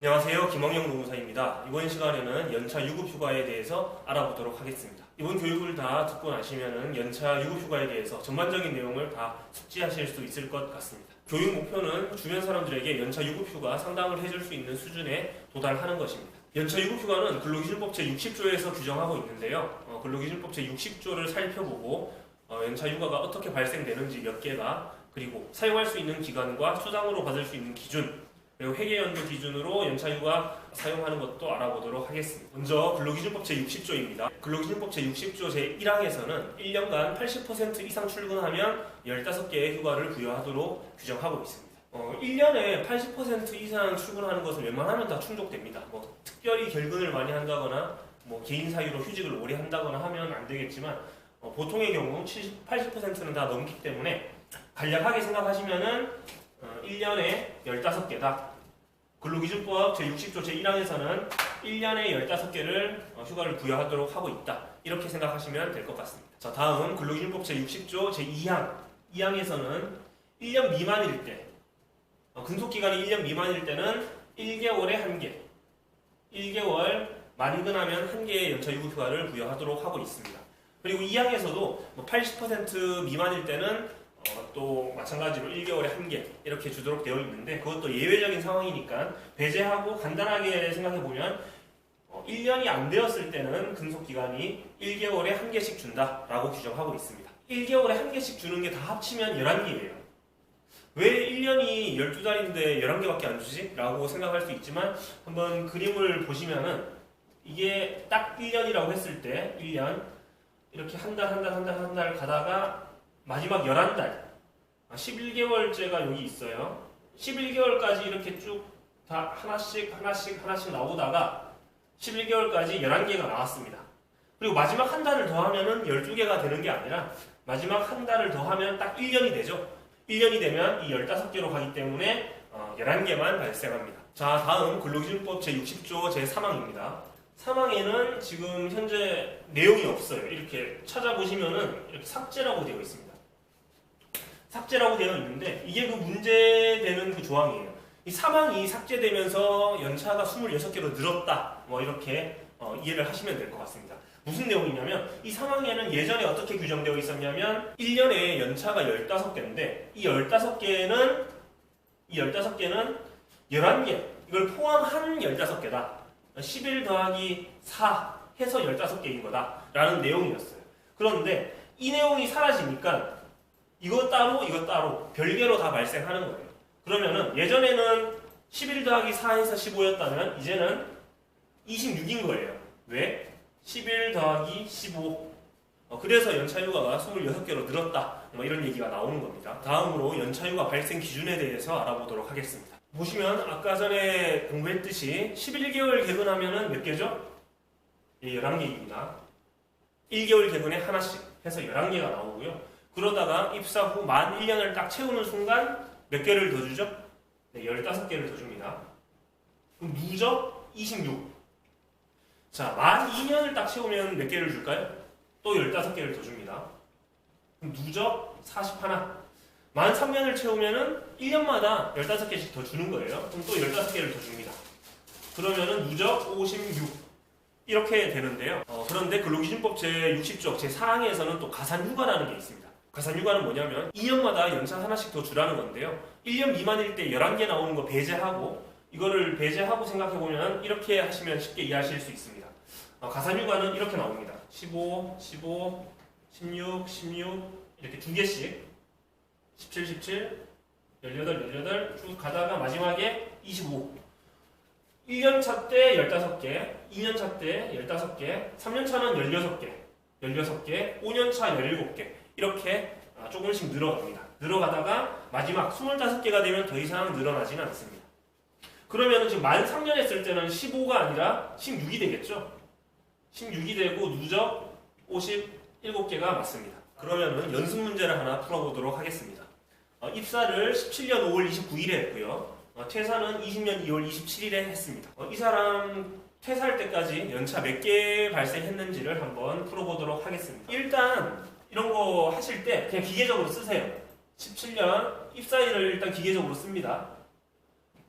안녕하세요. 김학영 노무사입니다. 이번 시간에는 연차 유급휴가에 대해서 알아보도록 하겠습니다. 이번 교육을 다 듣고 나시면 연차 유급휴가에 대해서 전반적인 내용을 다 숙지하실 수 있을 것 같습니다. 교육 목표는 주변 사람들에게 연차 유급휴가 상담을 해줄 수 있는 수준에 도달하는 것입니다. 연차 유급휴가는 근로기준법 제60조에서 규정하고 있는데요. 근로기준법 제60조를 살펴보고 연차 휴가가 어떻게 발생되는지 몇 개가, 그리고 사용할 수 있는 기간과 수당으로 받을 수 있는 기준, 그리고 회계연도 기준으로 연차휴가 사용하는 것도 알아보도록 하겠습니다. 먼저 근로기준법 제60조입니다. 근로기준법 제60조 제1항에서는 1년간 80% 이상 출근하면 15개의 휴가를 부여하도록 규정하고 있습니다. 1년에 80% 이상 출근하는 것은 웬만하면 다 충족됩니다. 특별히 결근을 많이 한다거나 개인 사유로 휴직을 오래 한다거나 하면 안 되겠지만, 보통의 경우 80%는 다 넘기 때문에 간략하게 생각하시면은 1년에 15개다. 근로기준법 제60조 제1항에서는 1년에 15개를 휴가를 부여하도록 하고 있다. 이렇게 생각하시면 될 것 같습니다. 자, 다음 근로기준법 제60조 제2항. 2항에서는 1년 미만일 때, 근속기간이 1년 미만일 때는 1개월에 1개, 1개월 만인근하면 1개의 연차 유급휴가를 부여하도록 하고 있습니다. 그리고 2항에서도 80% 미만일 때는 또 마찬가지로 1개월에 1개 이렇게 주도록 되어 있는데, 그것도 예외적인 상황이니까 배제하고 간단하게 생각해보면 1년이 안 되었을 때는 근속기간이 1개월에 1개씩 준다라고 규정하고 있습니다. 1개월에 1개씩 주는 게 다 합치면 11개예요. 왜 1년이 12달인데 11개밖에 안 주지? 라고 생각할 수 있지만, 한번 그림을 보시면은 이게 딱 1년이라고 했을 때 1년 이렇게 한 달 가다가 마지막 11달, 11개월째가 여기 있어요. 11개월까지 이렇게 쭉 다 하나씩 나오다가 11개월까지 11개가 나왔습니다. 그리고 마지막 한 달을 더하면은 12개가 되는 게 아니라 마지막 한 달을 더하면 딱 1년이 되죠. 1년이 되면 이 15개로 가기 때문에 11개만 발생합니다. 자, 다음 근로기준법 제60조 제3항입니다. 3항에는 지금 현재 내용이 없어요. 이렇게 찾아보시면은 이렇게 삭제라고 되어 있습니다. 삭제라고 되어 있는데, 이게 그 문제되는 그 조항이에요. 이 3항이 삭제되면서 연차가 26개로 늘었다, 이렇게 이해를 하시면 될 것 같습니다. 무슨 내용이냐면, 이 3항에는 예전에 어떻게 규정되어 있었냐면 1년에 연차가 15개인데 이 15개는 11개, 이걸 포함한 15개다. 11 더하기 4 해서 15개인 거다 라는 내용이었어요. 그런데 이 내용이 사라지니까 이거 따로 별개로 다 발생하는 거예요. 그러면은 예전에는 11 더하기 4 해서 15였다면 이제는 26인 거예요. 왜? 11 더하기 15. 그래서 연차휴가가 26개로 늘었다, 이런 얘기가 나오는 겁니다. 다음으로 연차휴가 발생 기준에 대해서 알아보도록 하겠습니다. 보시면 아까 전에 공부했듯이 11개월 개근하면은 몇 개죠? 11개입니다. 1개월 개근에 하나씩 해서 11개가 나오고요. 그러다가 입사 후 만 1년을 딱 채우는 순간 몇 개를 더 주죠? 네, 15개를 더 줍니다. 그럼 누적 26. 자, 만 2년을 딱 채우면 몇 개를 줄까요? 또 15개를 더 줍니다. 그럼 누적 41. 만 3년을 채우면은 1년마다 15개씩 더 주는 거예요. 그럼 또 15개를 더 줍니다. 그러면은 누적 56. 이렇게 되는데요. 그런데 근로기준법 제60조 제4항에서는 또 가산휴가라는 게 있습니다. 가산휴가는 뭐냐면 2년마다 연차 하나씩 더 주라는 건데요. 1년 미만일 때 11개 나오는 거 배제하고, 이거를 배제하고 생각해보면 이렇게 하시면 쉽게 이해하실 수 있습니다. 가산휴가는 이렇게 나옵니다. 15, 16 이렇게 두 개씩 17, 18 쭉 가다가 마지막에 25. 1년차 때 15개, 2년차 때 15개, 3년차는 16개, 5년차 17개, 이렇게 조금씩 늘어갑니다. 늘어가다가 마지막 25개가 되면 더 이상 늘어나지는 않습니다. 그러면 지금 만 3년 했을 때는 15가 아니라 16이 되겠죠? 16이 되고 누적 57개가 맞습니다. 그러면은 연습 문제를 하나 풀어보도록 하겠습니다. 입사를 17년 5월 29일에 했고요. 퇴사는 20년 2월 27일에 했습니다. 이 사람 퇴사할 때까지 연차 몇 개 발생했는지를 한번 풀어보도록 하겠습니다. 일단 이런 거 하실 때 그냥 기계적으로 쓰세요. 17년 입사일을 일단 기계적으로 씁니다.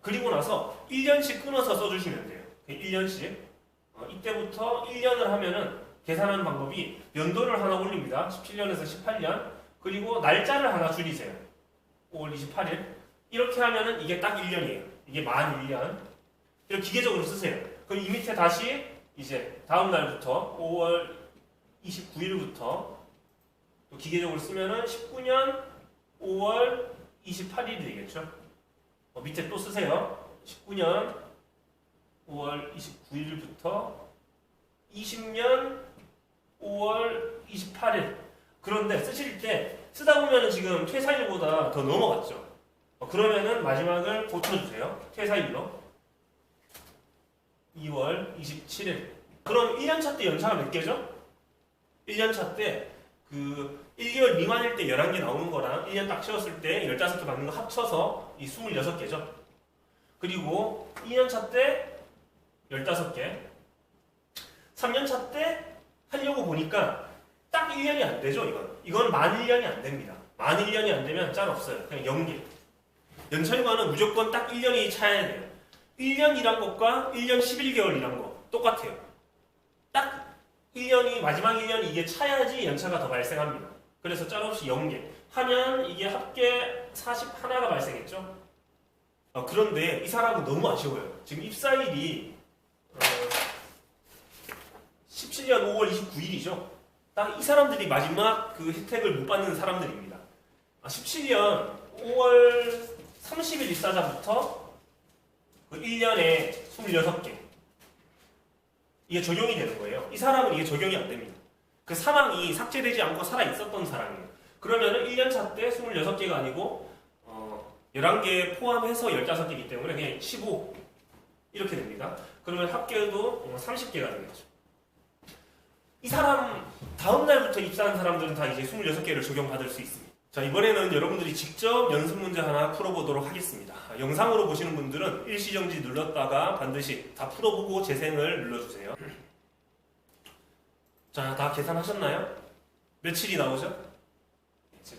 그리고 나서 1년씩 끊어서 써주시면 돼요. 1년씩. 이때부터 1년을 하면은 계산하는 방법이 연도를 하나 올립니다. 17년에서 18년. 그리고 날짜를 하나 줄이세요. 5월 28일. 이렇게 하면은 이게 딱 1년이에요. 이게 만 1년. 이렇게 기계적으로 쓰세요. 그럼 이 밑에 다시 이제 다음 날부터 5월 29일부터 또 기계적으로 쓰면은 19년 5월 28일이 되겠죠. 밑에 또 쓰세요. 19년 5월 29일부터 20년 5월 28일. 그런데 쓰실 때 쓰다 보면은 지금 퇴사일보다 더 넘어갔죠. 그러면은 마지막을 고쳐주세요. 퇴사일로 2월 27일. 그럼 1년차 때 연차가 몇 개죠? 1년차 때 그 1개월 미만일 때 11개 나오는 거랑 1년 딱 채웠을 때 15개 받는 거 합쳐서 이 26개죠. 그리고 2년차 때 15개. 3년차 때 하려고 보니까 딱 1년이 안 되죠, 이건 만 1년이 안 됩니다. 만 1년이 안 되면 짤 없어요. 그냥 0개. 연차휴가는 무조건 딱 1년이 차야 돼요. 1년 일한 것과 1년 11개월 일한 거 똑같아요. 딱 1년이, 마지막 1년이 이게 차야지 연차가 더 발생합니다. 그래서 짤 없이 0개. 하면 이게 합계 41가 발생했죠. 그런데 이 사람은 너무 아쉬워요. 지금 입사일이 17년 5월 29일이죠. 딱 이 사람들이 마지막 그 혜택을 못 받는 사람들입니다. 17년 5월 30일 입사자부터 그 1년에 26개. 이게 적용이 되는 거예요. 이 사람은 이게 적용이 안 됩니다. 그 사망이 삭제되지 않고 살아있었던 사람이에요. 그러면은 1년차 때 26개가 아니고 11개 포함해서 15개이기 때문에 그냥 15 이렇게 됩니다. 그러면 합계도 30개가 되겠죠. 이 사람 다음 날부터 입사한 사람들은 다 이제 26개를 적용받을 수 있습니다. 자, 이번에는 여러분들이 직접 연습 문제 하나 풀어보도록 하겠습니다. 영상으로 보시는 분들은 일시정지 눌렀다가 반드시 다 풀어보고 재생을 눌러주세요. 자, 다 계산하셨나요? 며칠이 나오죠?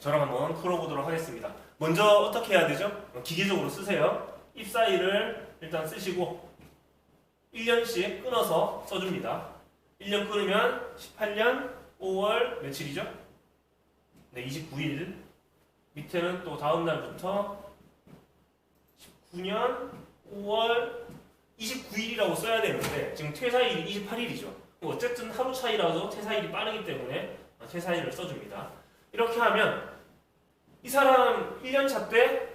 저랑 한번 풀어보도록 하겠습니다. 먼저 어떻게 해야 되죠? 기계적으로 쓰세요. 입사일을 일단 쓰시고 1년씩 끊어서 써줍니다. 1년 끊으면 18년 5월 며칠이죠? 네, 29일. 밑에는 또 다음 날부터 19년 5월 29일이라고 써야 되는데 지금 퇴사일이 28일이죠. 어쨌든 하루 차이라도 퇴사일이 빠르기 때문에 퇴사일을 써줍니다. 이렇게 하면 이 사람 1년차 때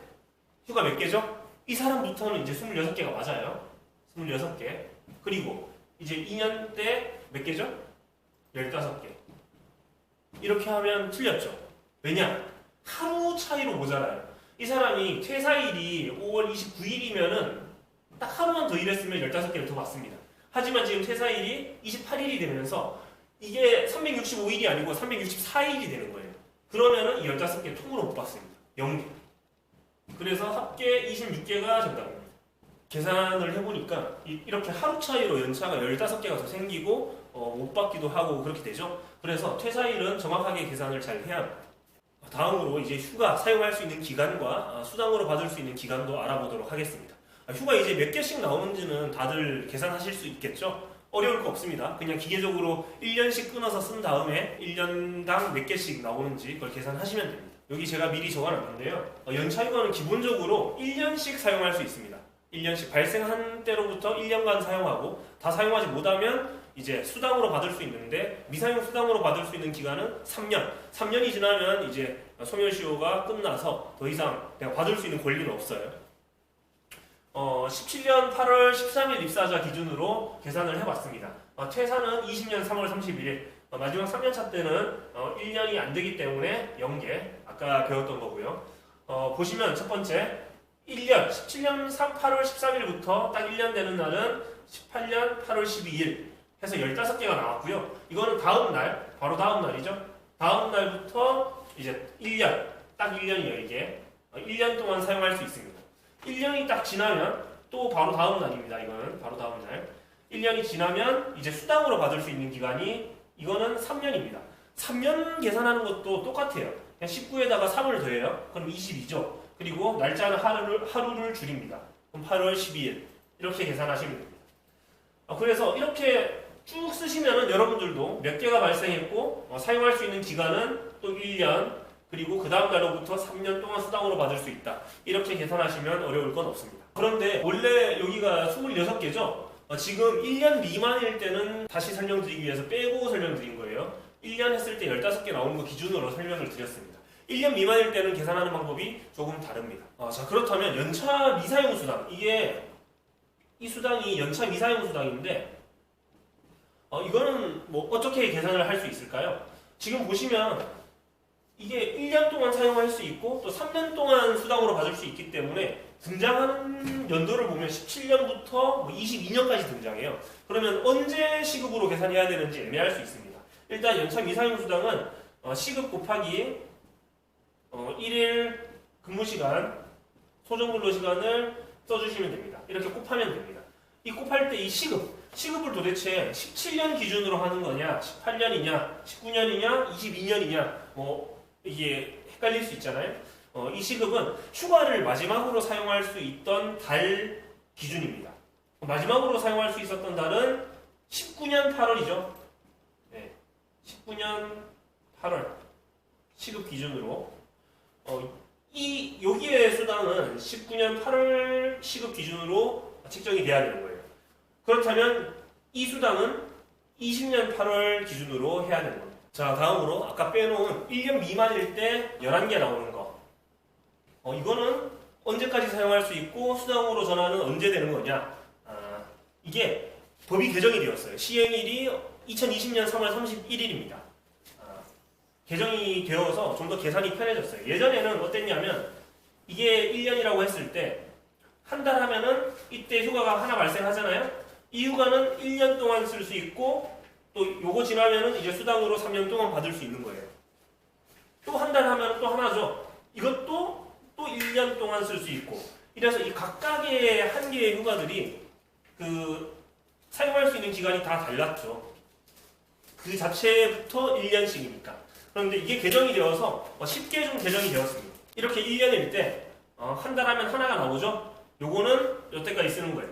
휴가 몇 개죠? 이 사람부터는 이제 26개가 맞아요. 26개. 그리고 이제 2년 때 몇 개죠? 15개. 이렇게 하면 틀렸죠. 왜냐? 하루 차이로 모자라요. 이 사람이 퇴사일이 5월 29일이면은 딱 하루만 더 일했으면 15개를 더 받습니다. 하지만 지금 퇴사일이 28일이 되면서 이게 365일이 아니고 364일이 되는 거예요. 그러면은 이 15개 통으로 못 받습니다. 0개. 그래서 합계 26개가 정답입니다. 계산을 해보니까 이렇게 하루 차이로 연차가 15개가 더 생기고 못 받기도 하고 그렇게 되죠. 그래서 퇴사일은 정확하게 계산을 잘 해야 합니다. 다음으로 이제 휴가 사용할 수 있는 기간과 수당으로 받을 수 있는 기간도 알아보도록 하겠습니다. 휴가 이제 몇 개씩 나오는지는 다들 계산하실 수 있겠죠? 어려울 거 없습니다. 그냥 기계적으로 1년씩 끊어서 쓴 다음에 1년당 몇 개씩 나오는지 그걸 계산하시면 됩니다. 여기 제가 미리 적어놨는데요. 연차휴가는 기본적으로 1년씩 사용할 수 있습니다. 1년씩 발생한 때로부터 1년간 사용하고 다 사용하지 못하면 이제 수당으로 받을 수 있는데 미사용 수당으로 받을 수 있는 기간은 3년. 3년이 지나면 이제 소멸시효가 끝나서 더 이상 내가 받을 수 있는 권리는 없어요. 17년 8월 13일 입사자 기준으로 계산을 해봤습니다. 퇴사는 20년 3월 31일. 마지막 3년차 때는 1년이 안 되기 때문에 0개. 아까 배웠던 거고요. 보시면 첫 번째 1년 17년 8월 13일부터 딱 1년 되는 날은 18년 8월 12일 해서 15개가 나왔고요. 이거는 다음 날, 바로 다음 날이죠. 다음 날부터 이제 1년, 딱 1년이에요, 이게. 1년 동안 사용할 수 있습니다. 1년이 딱 지나면 또 바로 다음 날입니다. 이거는 바로 다음 날. 1년이 지나면 이제 수당으로 받을 수 있는 기간이 이거는 3년입니다. 3년 계산하는 것도 똑같아요. 그냥 19에다가 3을 더해요. 그럼 22죠. 그리고 날짜는 하루를 줄입니다. 그럼 8월 12일 이렇게 계산하시면 됩니다. 그래서 이렇게 쭉 쓰시면은 여러분들도 몇 개가 발생했고 사용할 수 있는 기간은 또 1년 그리고 그 다음 달로부터 3년 동안 수당으로 받을 수 있다. 이렇게 계산하시면 어려울 건 없습니다. 그런데 원래 여기가 26개죠? 지금 1년 미만일 때는 다시 설명드리기 위해서 빼고 설명드린 거예요. 1년 했을 때 15개 나오는 거 기준으로 설명을 드렸습니다. 1년 미만일 때는 계산하는 방법이 조금 다릅니다. 자, 그렇다면 연차 미사용 수당. 이 수당이 연차 미사용 수당인데 이거는 뭐 어떻게 계산을 할 수 있을까요? 지금 보시면 이게 1년 동안 사용할 수 있고 또 3년 동안 수당으로 받을 수 있기 때문에 등장하는 연도를 보면 17년부터 22년까지 등장해요. 그러면 언제 시급으로 계산해야 되는지 애매할 수 있습니다. 일단 연차 미사용 수당은 시급 곱하기 1일 근무시간, 소정근로시간을 써주시면 됩니다. 이렇게 곱하면 됩니다. 이 곱할 때 이 시급을 도대체 17년 기준으로 하는 거냐, 18년이냐, 19년이냐, 22년이냐, 이게 헷갈릴 수 있잖아요. 이 시급은 휴가를 마지막으로 사용할 수 있던 달 기준입니다. 마지막으로 사용할 수 있었던 달은 19년 8월이죠. 네, 19년 8월 시급 기준으로 여기에 수당은 19년 8월 시급 기준으로 책정이 돼야 되는 거예요. 그렇다면 이 수당은 20년 8월 기준으로 해야 되는 겁니다. 자, 다음으로 아까 빼놓은 1년 미만일 때 11개 나오는 거. 이거는 언제까지 사용할 수 있고 수당으로 전환은 언제 되는 거냐. 이게 법이 개정이 되었어요. 시행일이 2020년 3월 31일입니다. 개정이 되어서 좀 더 계산이 편해졌어요. 예전에는 어땠냐면 이게 1년이라고 했을 때 한 달 하면은 이때 휴가가 하나 발생하잖아요. 이 휴가는 1년 동안 쓸 수 있고 또 요거 지나면은 이제 수당으로 3년 동안 받을 수 있는 거예요. 또 한 달 하면 또 하나죠. 이것도 또 1년 동안 쓸 수 있고 이래서 이 각각의 한 개의 휴가들이 사용할 수 있는 기간이 다 달랐죠. 그 자체부터 1년씩이니까. 그런데 이게 개정이 되어서 쉽게 좀 개정이 되었습니다. 이렇게 1년일 때 한 달 하면 하나가 나오죠. 요거는 요때까지 쓰는 거예요.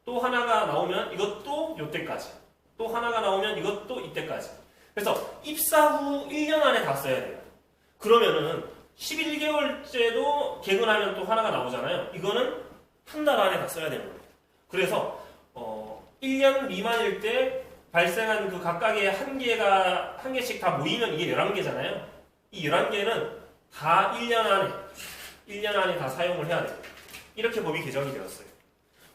또 하나가 나오면 이것도 요때까지. 또 하나가 나오면 이것도 이때까지. 그래서 입사 후 1년 안에 다 써야 돼요. 그러면은 11개월째도 개근하면 또 하나가 나오잖아요. 이거는 한 달 안에 다 써야 되는 거예요. 그래서 1년 미만일 때 발생한 그 각각의 한 개씩 다 모이면 이게 11개잖아요. 이 11개는 다 1년 안에 다 사용을 해야 돼요. 이렇게 법이 개정이 되었어요.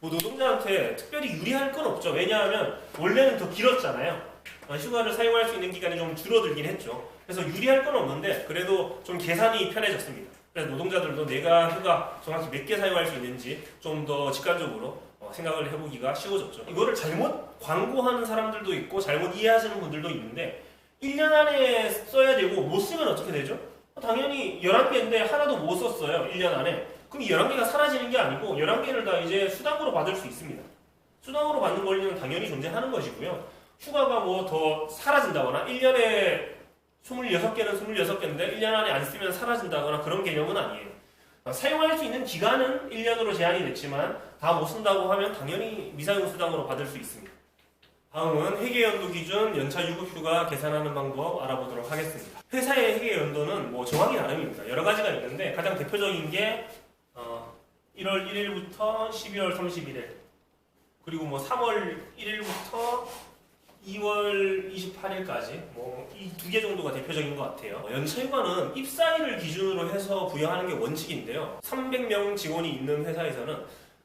노동자한테 특별히 유리할 건 없죠. 왜냐하면 원래는 더 길었잖아요. 휴가를 사용할 수 있는 기간이 좀 줄어들긴 했죠. 그래서 유리할 건 없는데 그래도 좀 계산이 편해졌습니다. 그래서 노동자들도 내가 휴가 정확히 몇 개 사용할 수 있는지 좀 더 직관적으로 생각을 해보기가 쉬워졌죠. 이거를 잘못 광고하는 사람들도 있고 잘못 이해하시는 분들도 있는데 1년 안에 써야 되고 못 쓰면 어떻게 되죠? 당연히 11개인데 하나도 못 썼어요. 1년 안에. 그럼 이 11개가 사라지는 게 아니고 11개를 다 이제 수당으로 받을 수 있습니다. 수당으로 받는 권리는 당연히 존재하는 것이고요. 휴가가 뭐 더 사라진다거나 1년에 26개는 26개인데 1년 안에 안 쓰면 사라진다거나 그런 개념은 아니에요. 사용할 수 있는 기간은 1년으로 제한이 됐지만 다 못 쓴다고 하면 당연히 미사용 수당으로 받을 수 있습니다. 다음은 회계연도 기준 연차 유급휴가 계산하는 방법 알아보도록 하겠습니다. 회사의 회계연도는 뭐 정하기 나름입니다. 여러 가지가 있는데 가장 대표적인 게 1월 1일부터 12월 31일 그리고 뭐 3월 1일부터 2월 28일까지 이 두 개 정도가 대표적인 것 같아요. 연차휴가는 입사일을 기준으로 해서 부여하는 게 원칙인데요. 300명 직원이 있는 회사에서는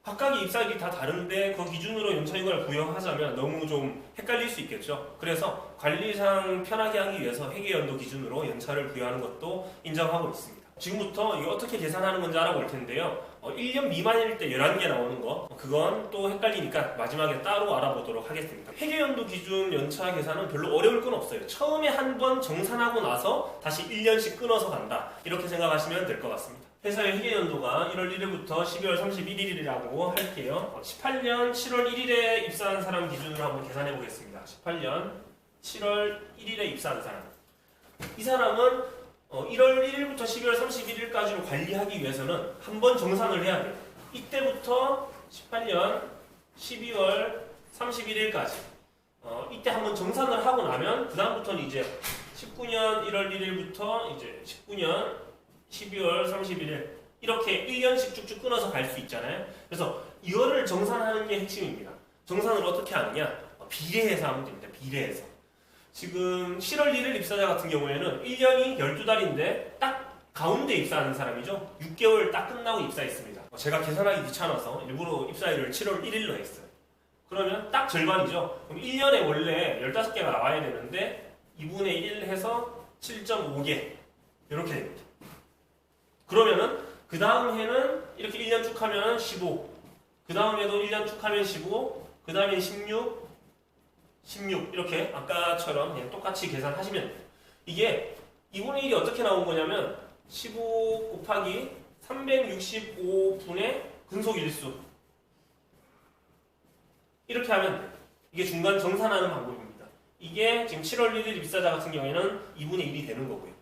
각각의 입사일이 다 다른데 그 기준으로 연차휴가를 부여하자면 너무 좀 헷갈릴 수 있겠죠. 그래서 관리상 편하게 하기 위해서 회계연도 기준으로 연차를 부여하는 것도 인정하고 있습니다. 지금부터 이거 어떻게 계산하는 건지 알아볼 텐데요. 1년 미만일 때 11개 나오는 거 그건 또 헷갈리니까 마지막에 따로 알아보도록 하겠습니다. 회계연도 기준 연차 계산은 별로 어려울 건 없어요. 처음에 한 번 정산하고 나서 다시 1년씩 끊어서 간다 이렇게 생각하시면 될 것 같습니다. 회사의 회계연도가 1월 1일부터 12월 31일이라고 할게요. 18년 7월 1일에 입사한 사람 기준으로 한번 계산해 보겠습니다. 18년 7월 1일에 입사한 사람 이 사람은 1월 1일부터 12월 31일까지로 관리하기 위해서는 한 번 정산을 해야 돼요. 이때부터 18년 12월 31일까지 이때 한번 정산을 하고 나면 그 다음부터는 이제 19년 1월 1일부터 이제 19년 12월 31일 이렇게 1년씩 쭉쭉 끊어서 갈 수 있잖아요. 그래서 이거를 정산하는 게 핵심입니다. 정산을 어떻게 하느냐? 비례해서 하면 됩니다. 비례해서. 지금 7월 1일 입사자 같은 경우에는 1년이 12달인데 딱 가운데 입사하는 사람이죠. 6개월 딱 끝나고 입사했습니다. 제가 계산하기 귀찮아서 일부러 입사일을 7월 1일로 했어요. 그러면 딱 절반이죠. 그럼 1년에 원래 15개가 나와야 되는데 2분의 1 해서 7.5개 이렇게 됩니다. 그러면은 그 다음 해는 이렇게 1년 쭉 하면 15, 그 다음 해도 1년 쭉 하면 15, 그 다음에 16 이렇게 아까처럼 그냥 똑같이 계산하시면 돼요. 이게 2분의 1이 어떻게 나온 거냐면 15 곱하기 365분의 근속일수 이렇게 하면 돼요. 이게 중간 정산하는 방법입니다. 이게 지금 7월 1일 입사자 같은 경우에는 2분의 1이 되는 거고요.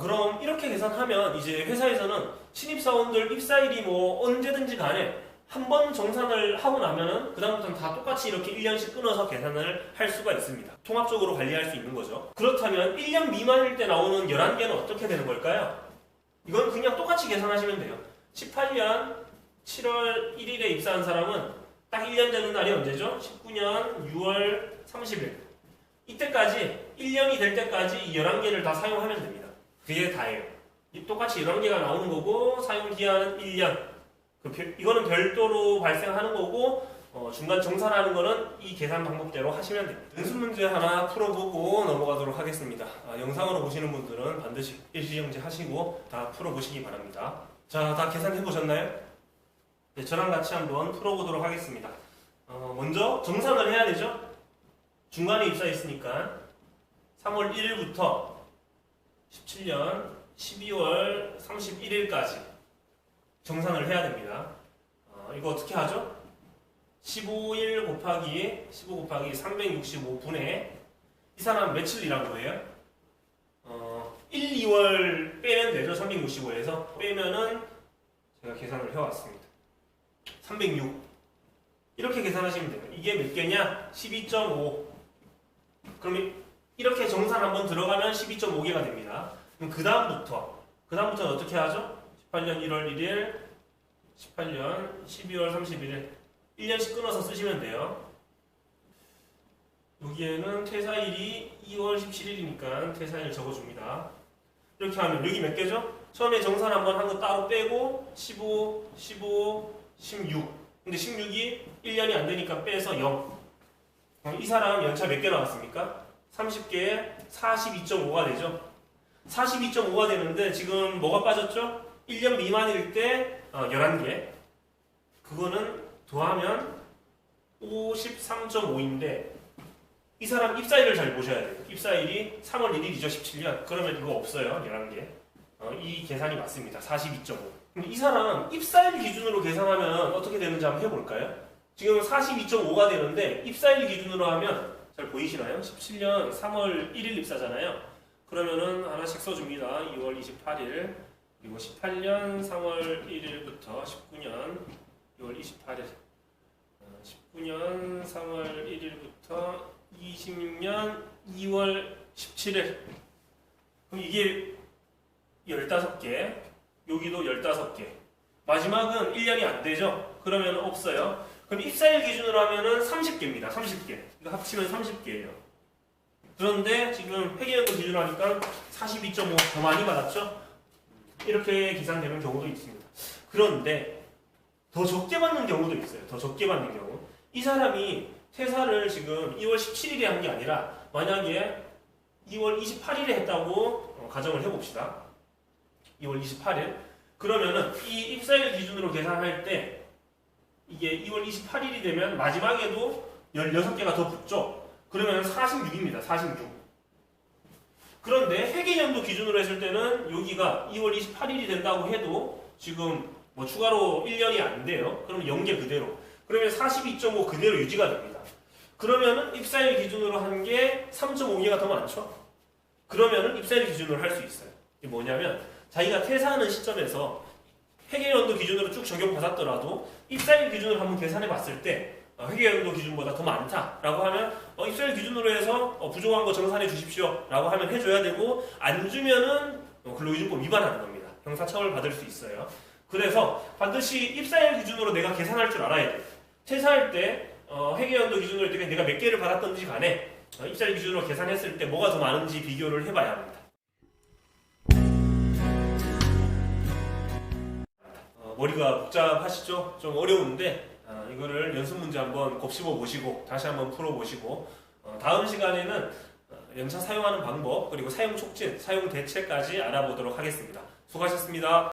그럼 이렇게 계산하면 이제 회사에서는 신입사원들 입사일이 뭐 언제든지 간에 한 번 정산을 하고 나면은 그 다음부터는 다 똑같이 이렇게 1년씩 끊어서 계산을 할 수가 있습니다. 통합적으로 관리할 수 있는 거죠. 그렇다면 1년 미만일 때 나오는 11개는 어떻게 되는 걸까요? 이건 그냥 똑같이 계산하시면 돼요. 18년 7월 1일에 입사한 사람은 딱 1년 되는 날이 언제죠? 19년 6월 30일. 이때까지 1년이 될 때까지 이 11개를 다 사용하면 됩니다. 그게 다예요. 똑같이 11개가 나오는 거고 사용 기한은 1년. 이거는 별도로 발생하는 거고 중간 정산하는 거는 이 계산 방법대로 하시면 됩니다. 연습 문제 하나 풀어보고 넘어가도록 하겠습니다. 영상으로 보시는 분들은 반드시 일시정지 하시고 다 풀어보시기 바랍니다. 자, 다 계산해 보셨나요? 네, 저랑 같이 한번 풀어보도록 하겠습니다. 먼저 정산을 해야 되죠? 중간에 입사했으니까 3월 1일부터 17년 12월 31일까지 정산을 해야 됩니다. 이거 어떻게 하죠? 15일 곱하기 15 곱하기 365분의 이 사람 며칠 일한 거예요? 1, 2월 빼면 되죠. 365에서 빼면은 제가 계산을 해왔습니다. 306 이렇게 계산하시면 돼요. 이게 몇 개냐? 12.5 그럼 이렇게 정산 한번 들어가면 12.5개가 됩니다. 그럼 그 다음부터는 어떻게 하죠? 18년 1월 1일, 18년 12월 31일 1년씩 끊어서 쓰시면 돼요. 여기에는 퇴사일이 2월 17일이니까 퇴사일 적어줍니다. 이렇게 하면 여기 몇 개죠? 처음에 정산 한번 한 거 따로 빼고 15, 15, 16 근데 16이 1년이 안 되니까 빼서 0 이 사람 연차 몇 개 나왔습니까? 30개에 42.5가 되죠. 42.5가 되는데 지금 뭐가 빠졌죠? 1년 미만일 때 11개 그거는 더하면 53.5인데 이 사람 입사일을 잘 보셔야 돼요. 입사일이 3월 1일이죠. 17년 그러면 이거 없어요. 11개 이 계산이 맞습니다. 42.5 이 사람 입사일 기준으로 계산하면 어떻게 되는지 한번 해볼까요? 지금 42.5가 되는데 입사일 기준으로 하면 잘 보이시나요? 17년 3월 1일 입사잖아요. 그러면은 하나씩 써줍니다. 2월 28일 그리고 18년 3월 1일부터 19년 6월 28일 19년 3월 1일부터 26년 2월 17일 그럼 이게 15개 여기도 15개 마지막은 1년이 안 되죠? 그러면 없어요. 그럼 입사일 기준으로 하면은 30개입니다. 30개 이거 합치면 30개예요. 그런데 지금 회계연도 기준으로 하니까 42.5 더 많이 받았죠? 이렇게 계산되는 경우도 있습니다. 그런데 더 적게 받는 경우도 있어요. 더 적게 받는 경우. 이 사람이 퇴사를 지금 2월 17일에 한 게 아니라 만약에 2월 28일에 했다고 가정을 해봅시다. 2월 28일. 그러면은 이 입사일 기준으로 계산할 때 이게 2월 28일이 되면 마지막에도 16개가 더 붙죠. 그러면 46입니다. 46. 그런데 회계연도 기준으로 했을 때는 여기가 2월 28일이 된다고 해도 지금 뭐 추가로 1년이 안 돼요. 그럼 0개 그대로. 그러면 42.5 그대로 유지가 됩니다. 그러면은 입사일 기준으로 한 게 3.5개가 더 많죠? 그러면은 입사일 기준으로 할 수 있어요. 이게 뭐냐면 자기가 퇴사하는 시점에서 회계연도 기준으로 쭉 적용받았더라도 입사일 기준으로 한번 계산해 봤을 때 회계연도 기준보다 더 많다라고 하면 입사일 기준으로 해서 부족한 거 정산해 주십시오 라고 하면 해줘야 되고, 안 주면은 근로기준법 위반하는 겁니다. 형사처벌 받을 수 있어요. 그래서 반드시 입사일 기준으로 내가 계산할 줄 알아야 돼요. 퇴사할 때 회계연도 기준으로 할 때 내가 몇 개를 받았던지 간에 입사일 기준으로 계산했을 때 뭐가 더 많은지 비교를 해봐야 합니다. 머리가 복잡하시죠? 좀 어려운데 이거를 연습 문제 한번 곱씹어 보시고 다시 한번 풀어 보시고, 다음 시간에는 연차 사용하는 방법, 그리고 사용 촉진, 사용 대책까지 알아보도록 하겠습니다. 수고하셨습니다.